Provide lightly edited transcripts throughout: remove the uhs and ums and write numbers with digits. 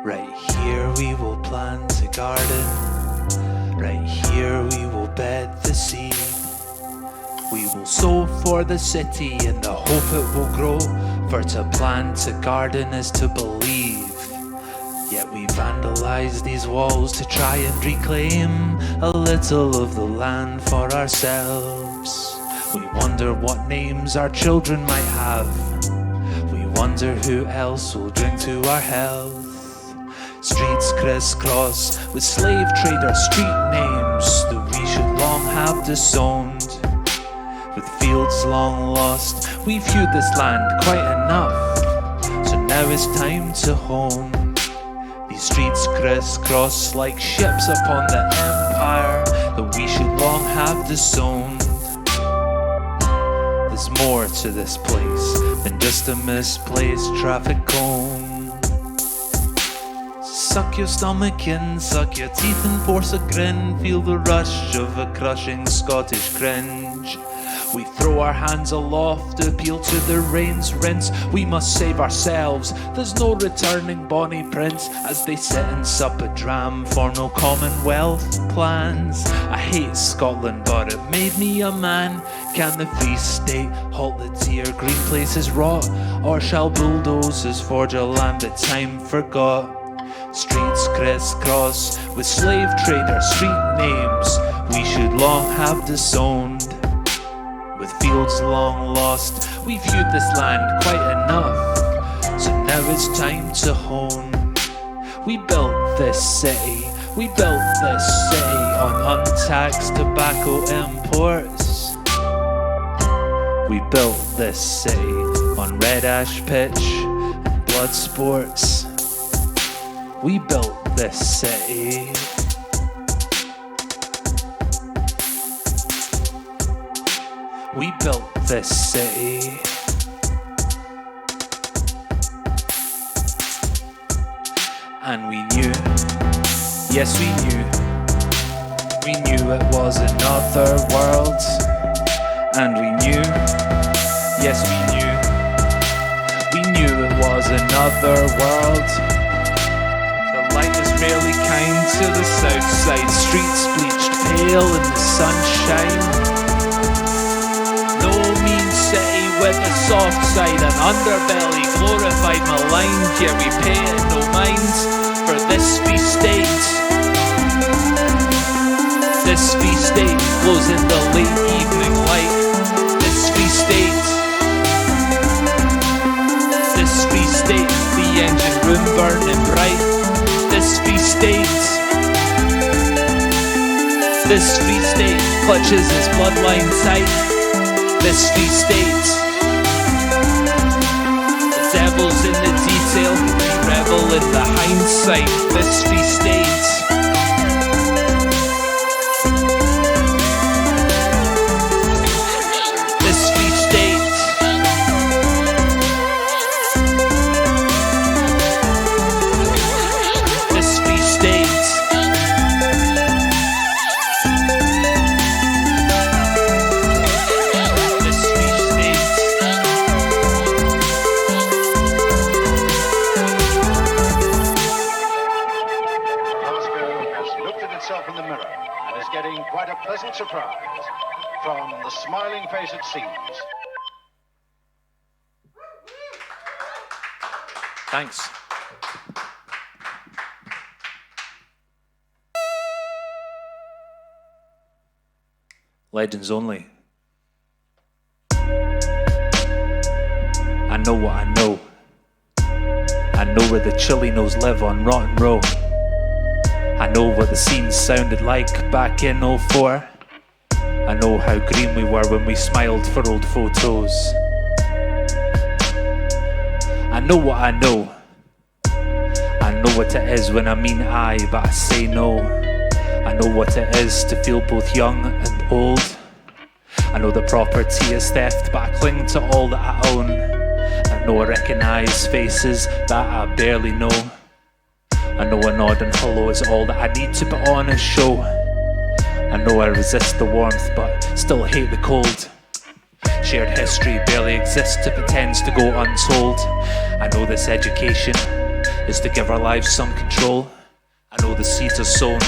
Right here we will plant a garden. Right here we will bed the seed. We will sow for the city in the hope it will grow. For to plant a garden is to believe. Yet we vandalize these walls to try and reclaim a little of the land for ourselves. We wonder what names our children might have. We wonder who else will drink to our health. Streets crisscross with slave trader street names that we should long have disowned. With fields long lost, we've hewed this land quite enough. So now it's time to home. These streets crisscross like ships upon the empire that we should long have disowned. There's more to this place than just a misplaced traffic cone. Suck your stomach in, suck your teeth and force a grin. Feel the rush of a crushing Scottish cringe. We throw our hands aloft, appeal to the rain's rinse. We must save ourselves, there's no returning Bonnie Prince. As they sit and sup a dram for no Commonwealth plans. I hate Scotland but it made me a man. Can the Free State halt the tear green places rot? Or shall bulldozers forge a land that time forgot? Streets crisscross with slave trader street names we should long have disowned. With fields long lost, we've viewed this land quite enough. So now it's time to hone. We built this city, we built this city on untaxed tobacco imports. We built this city on red ash pitch and blood sports. We built this city. We built this city. And we knew, yes we knew it was another world. And we knew, yes we knew it was another world. The light is fairly kind to the south side, streets bleached pale in the sunshine. No mean city with a soft side and underbelly, glorified maligned, yet we pay it no mind for this free state. This free state glows in the late evening light. This free state. This free state, the engine room burning bright. This free state. This free state clutches his bloodline tight. This free state. The devil's in the detail, we revel in the hindsight. This free state. This free state. This free state. In the mirror and is getting quite a pleasant surprise from the smiling face it seems. Thanks. Legends only. I know what I know. I know where the Chilinos live on Rotten Row. I know what the scene sounded like back in 04. I know how green we were when we smiled for old photos. I know what I know. I know what it is when I mean I, but I say no. I know what it is to feel both young and old. I know the property is theft, but I cling to all that I own. I know I recognise faces that I barely know. I know a nod and hello is all that I need to put on a show. I know I resist the warmth but still hate the cold. Shared history barely exists if it tends to go untold. I know this education is to give our lives some control. I know the seeds are sown,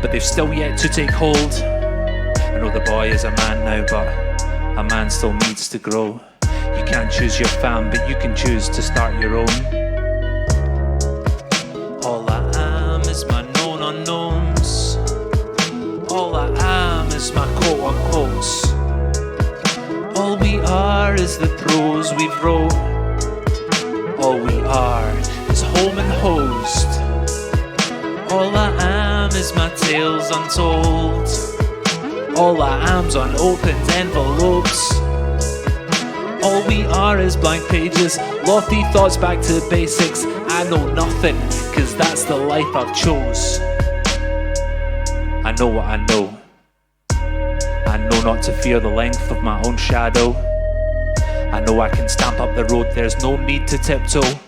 but they've still yet to take hold. I know the boy is a man now, but a man still needs to grow. You can't choose your fam, but you can choose to start your own. All I am is my known unknowns. All I am is my quote unquotes. All we are is the prose we've wrote. All we are is home and host. All I am is my tales untold. All I am's unopened envelopes. All we are is blank pages, lofty thoughts back to basics. I know nothing, cause that's the life I've chose. I know what I know. I know not to fear the length of my own shadow. I know I can stamp up the road, there's no need to tiptoe.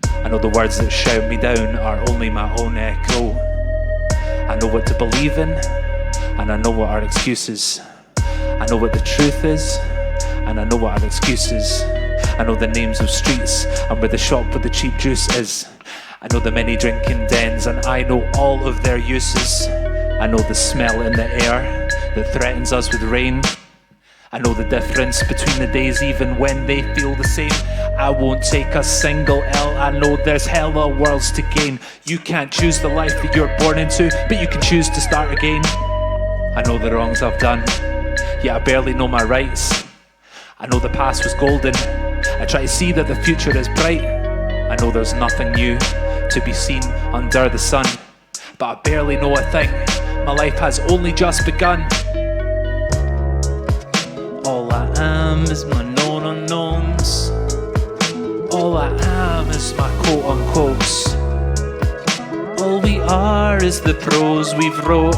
I know the words that shout me down are only my own echo. I know what to believe in, and I know what are excuses. I know what the truth is, and I know what are excuses. I know the names of streets, and where the shop with the cheap juice is. I know the many drinking dens, and I know all of their uses. I know the smell in the air that threatens us with rain. I know the difference between the days even when they feel the same. I won't take a single L, I know there's hella worlds to gain. You can't choose the life that you're born into, but you can choose to start again. I know the wrongs I've done, yet I barely know my rights. I know the past was golden, I try to see that the future is bright. I know there's nothing new to be seen under the sun, but I barely know a thing, my life has only just begun. All I am is my known unknowns. All I am is my quote unquotes. All we are is the prose we've wrote.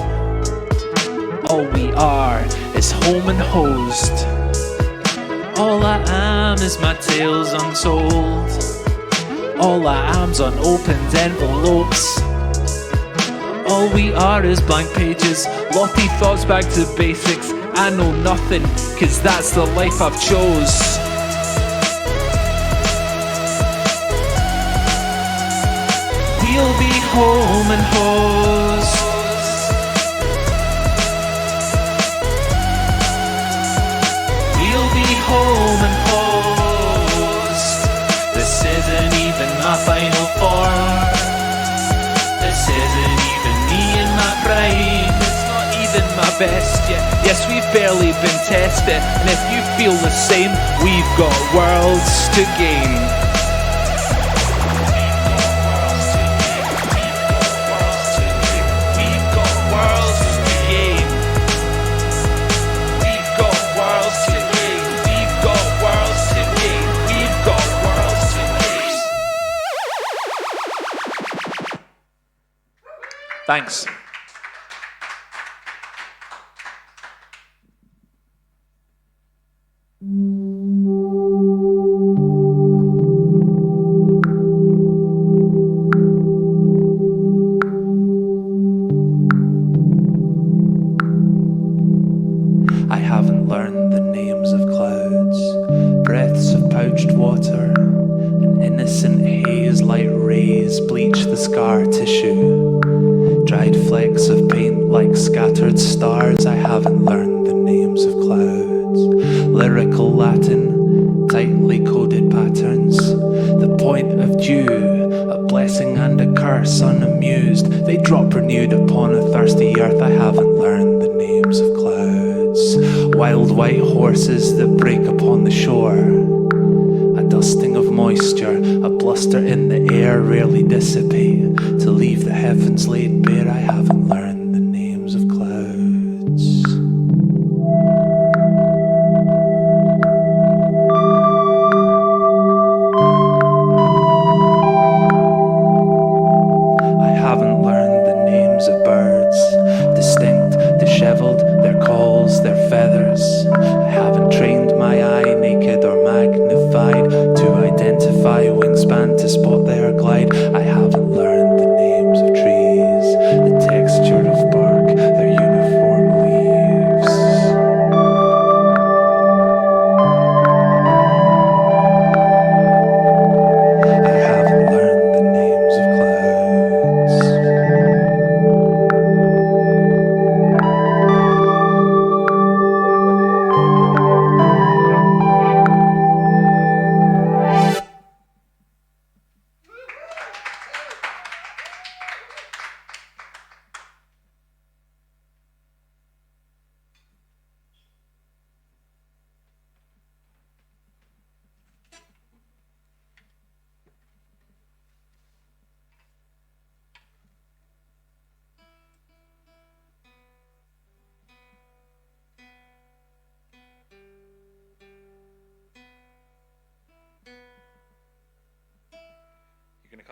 All we are is home and host. All I am is my tales untold. All I am's unopened envelopes. All we are is blank pages, lofty thoughts back to basics. I know nothing, cause that's the life I've chose. We'll be home and host. We'll be home and host. This isn't even my final form. This isn't even me in my prime. It's not even my best yet. Yes, we've barely been tested, and if you feel the same, we've got worlds to gain. Thanks. I haven't learned the names of clouds, breaths of pouched water, an innocent haze light rays bleach the scar tissue. Dried flecks of paint like scattered stars. I haven't learned the names of clouds. Lyrical Latin, tightly coded patterns. The point of dew, a blessing and a curse, unamused. They drop renewed upon a thirsty earth. I haven't learned the names of clouds. Wild white horses that break upon the shore. A dusting of moisture, a bluster in the air, rarely dissipate, to leave the heavens laid bare. I haven't learned the names of clouds. I haven't learned the names of birds, distinct, dishevelled, their calls, their feathers. I haven't trained my eye, naked or magnified, to identify wingspan, to spot their glide. I haven't learned the names of trees, the text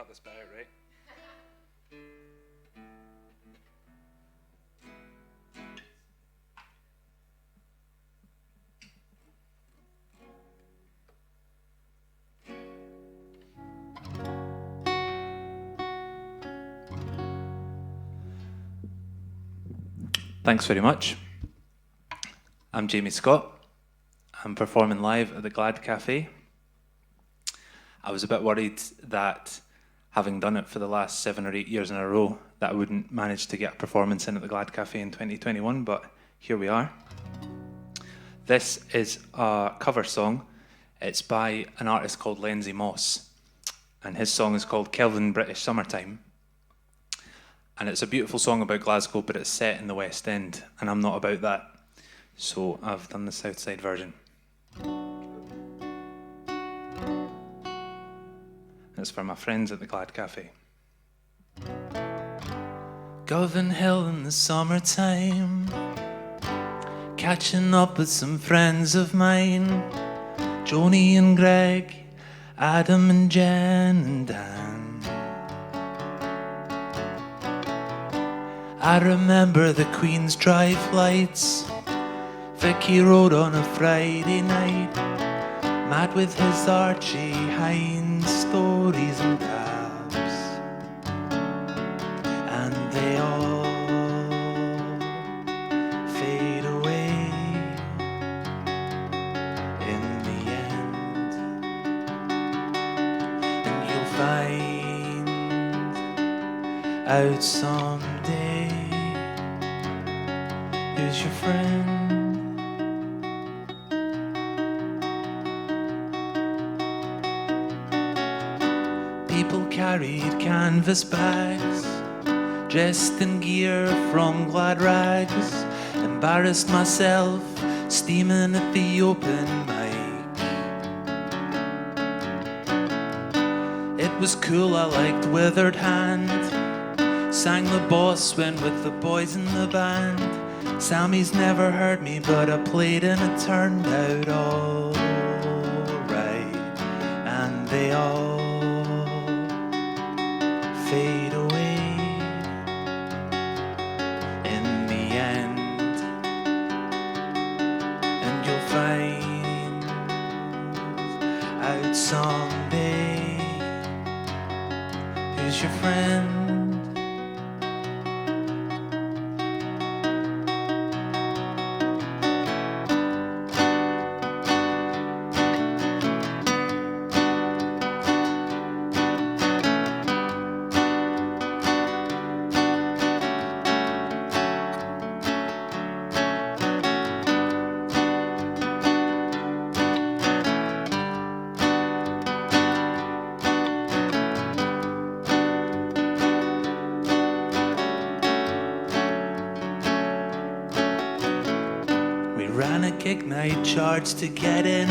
cut this bit out, right? Thanks very much. I'm Jamie Scott. I'm performing live at the Glad Cafe. I was a bit worried that, having done it for the last 7 or 8 years in a row, that I wouldn't manage to get a performance in at the Glad Cafe in 2021, but here we are. This is a cover song. It's by an artist called Lindsay Moss, and his song is called Kelvin British Summertime. And it's a beautiful song about Glasgow, but it's set in the West End, and I'm not about that. So I've done the South Side version. It's for my friends at the Glad Cafe. Govan Hill in the summertime, catching up with some friends of mine, Joni and Greg, Adam and Jen and Dan. I remember the Queen's Drive lights, Vicky Road on a Friday night, mad with his Archie Hines stories and CARBS, and they all fade away in the end, and you'll find out someday who's your friend. People carried canvas bags, dressed in gear from glad rags, embarrassed myself, steaming at the open mic. It was cool, I liked Withered Hand, sang the boss, went with the boys in the band. Sammy's never heard me, but I played and it turned out all right, and they all fade away in the end, and you'll find out someday who's your friend. Ran a gig night, charged to get in,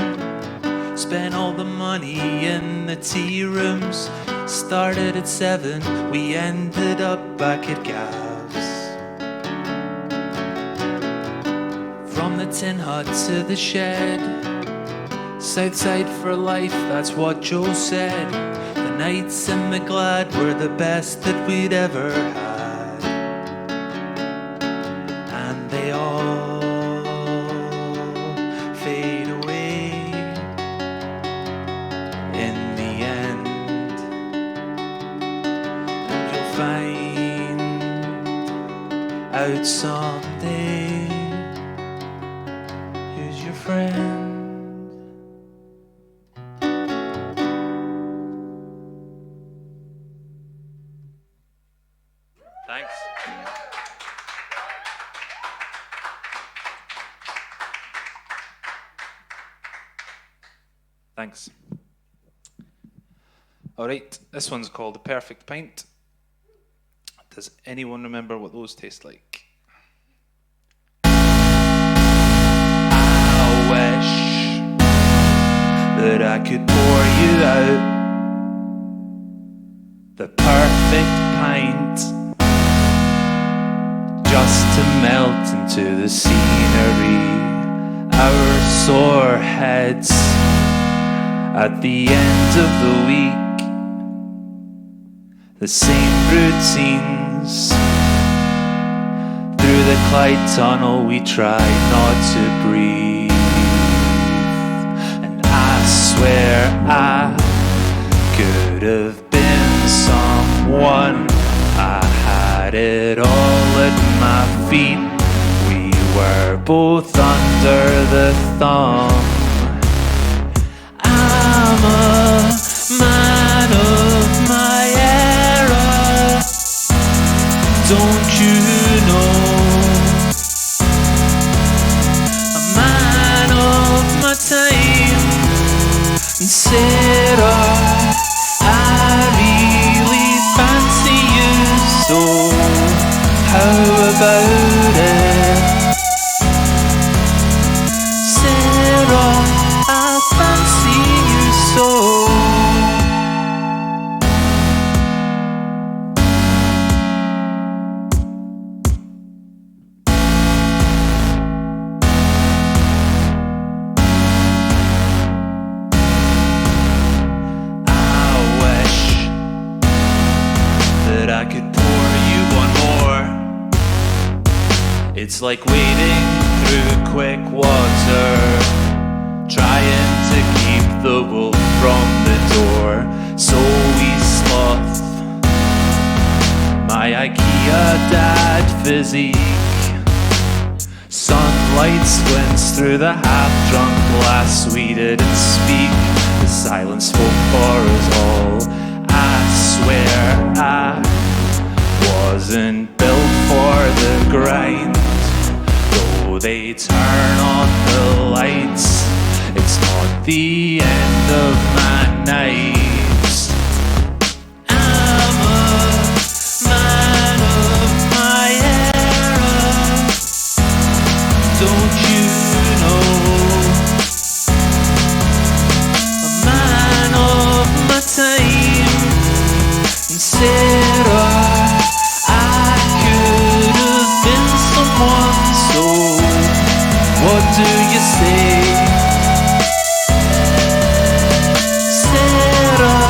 spent all the money in the tea rooms, started at 7, we ended up back at CARBS. From the tin hut to the shed, Southside for life, that's what Joe said. The nights in the Glad were the best that we'd ever had, and they all fade away in the end, and you'll find out someday who's your friend. Thanks. Thanks. All right, this one's called The Perfect Pint. Does anyone remember what those taste like? I wish that I could pour you out the perfect pint, just to melt into the scenery, our sore heads at the end of the week. the same routines. Through the Clyde tunnel we tried not to breathe, and I swear I could have been someone. I had it all at my feet. We were both under the thumb. I'm a man of my era, don't you know? A man of my time. And Sarah, I really fancy you, so how about it? Sarah, I fancy you so. I could pour you one more. It's like wading through quick water, trying to keep the wolf from the door. So we sloth my IKEA dad physique. Sunlight squints through the half-drunk glass. We didn't speak, the silence spoke for us all. I swear I wasn't built for the grind. Though they turn on the lights, it's not the end of my nights. I'm a man of my era, don't you know? A man of my time. And Sarah, so what do you say? Sarah,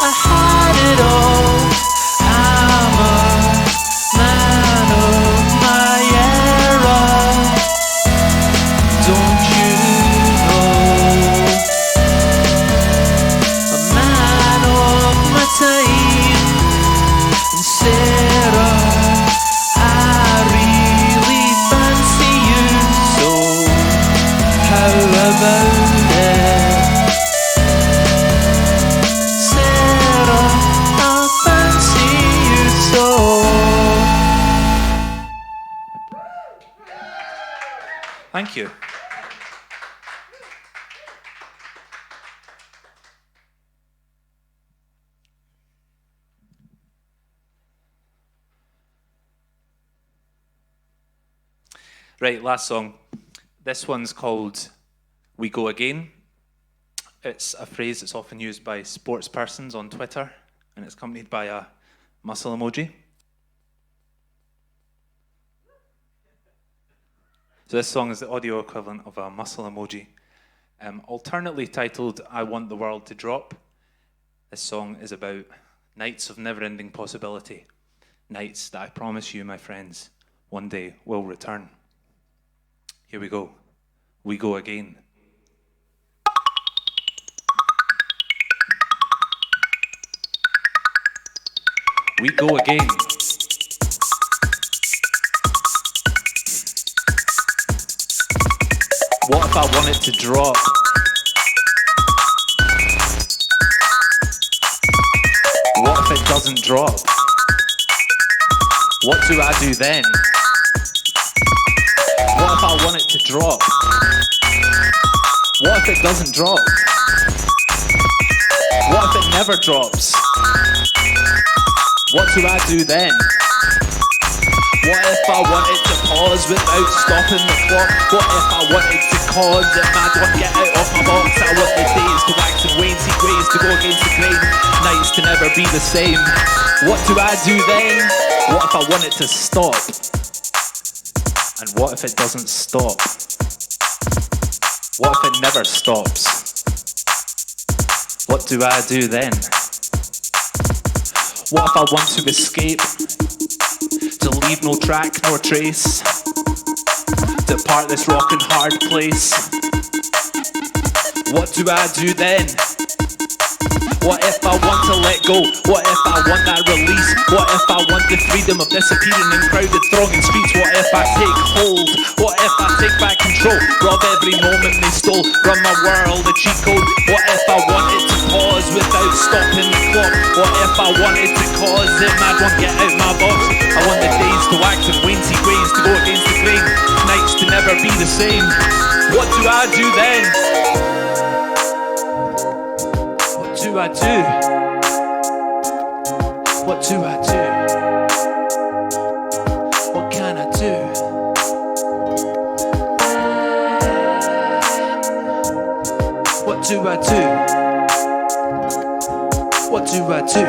I had it all. I'm a man of my era, don't you know? A man of my time. And Sarah, how about it? Sarah, I fancy you so. Thank you. Right, last song. This one's called We Go Again. It's a phrase that's often used by sports persons on Twitter, and it's accompanied by a muscle emoji. So this song is the audio equivalent of a muscle emoji. Alternately titled I Want the World to Drop, this song is about nights of never-ending possibility. Nights that I promise you, my friends, one day will return. Here we go. We go again. We go again. What if I want it to drop? What if it doesn't drop? What do I do then? What if I want it to drop? What if it doesn't drop? What if it never drops? What do I do then? What if I wanted to pause without stopping the clock? What if I wanted to cause it mad? Want to get out of my box? I want the days to wax and wane, see ways to go against the grain, nights to never be the same. What do I do then? What if I want it to stop? And what if it doesn't stop? What if it never stops? What do I do then? What if I want to escape? To leave no track nor trace, depart this rockin' hard place. What do I do then? What if I want to let go? What if I want that release? What if I want the freedom of disappearing in crowded thronging streets? What if I take hold? What if I take back control? Rob every moment they stole, run my world a cheat code. What if I wanted to pause without stopping the clock? What if I wanted to cause it mad one, get out my box? I want the days to wax and wane, see ways to go against the grain, nights to never be the same. What do I do then? What do I do? What do I do? What can I do? What do I do? What do I do?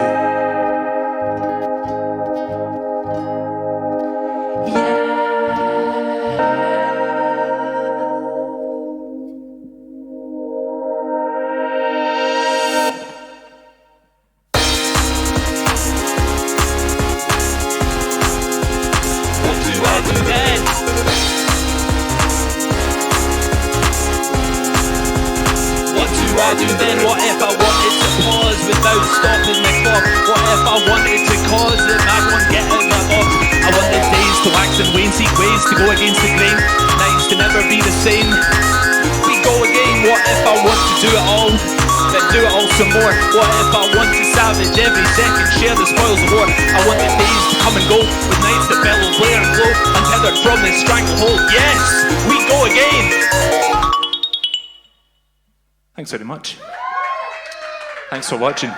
Then what if I wanted to pause without stopping the clock? What if I wanted to cause the mad one, get out my box? I want the days to wax and wane, seek ways to go against the grain, nights to never be the same. We go again. What if I want to do it all, then do it all some more? What if I want to savage every second, share the spoils of war? I want the days to come and go, with nights that bellow, blare and blow, untethered from this stranglehold. Yes, we go again. Thanks very much. Thanks for watching.